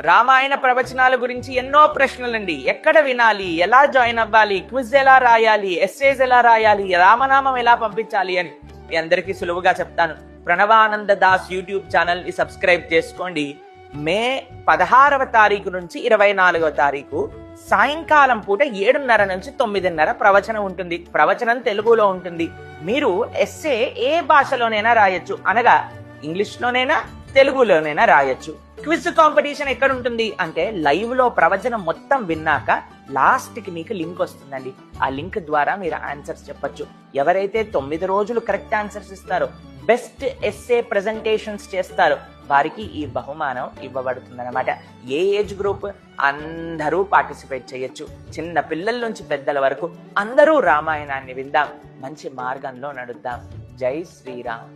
రామాయణ ప్రవచనాల గురించి ఎన్నో ప్రశ్నలండి. ఎక్కడ వినాలి, ఎలా జాయిన్ అవ్వాలి, క్విజ్ ఎలా రాయాలి, ఎస్సేస్ ఎలా రాయాలి, రామనామం ఎలా పంపించాలి అని మీ అందరికీ సులువుగా చెప్తాను. ప్రణవానంద దాస్ యూట్యూబ్ ఛానల్ ని సబ్స్క్రైబ్ చేసుకోండి. మే 16వ తారీఖు నుంచి 24వ తారీఖు సాయంకాలం పూట 7:30 నుంచి 9:30 ప్రవచనం ఉంటుంది. ప్రవచనం తెలుగులో ఉంటుంది. మీరు ఎస్సే ఏ భాషలోనైనా రాయొచ్చు, అనగా ఇంగ్లీష్లోనైనా తెలుగులోనైనా రాయొచ్చు. క్విజ్ కాంపిటీషన్ ఎక్కడ ఉంటుంది అంటే లైవ్ లో ప్రవచనం మొత్తం విన్నాక లాస్ట్ కి మీకు లింక్ వస్తుందండి. ఆ లింక్ ద్వారా మీరు ఆన్సర్స్ చెప్పొచ్చు. ఎవరైతే 9 రోజులు కరెక్ట్ ఆన్సర్స్ ఇస్తారో, బెస్ట్ ఎస్సే ప్రెజెంటేషన్స్ చేస్తారో వారికి ఈ బహుమానం ఇవ్వబడుతుంది అనమాట. ఏ ఏజ్ గ్రూప్ అందరూ పార్టిసిపేట్ చేయొచ్చు. చిన్న పిల్లల నుంచి పెద్దల వరకు అందరూ రామాయణాన్ని విందాం, మంచి మార్గంలో నడుద్దాం. జై శ్రీరామ్.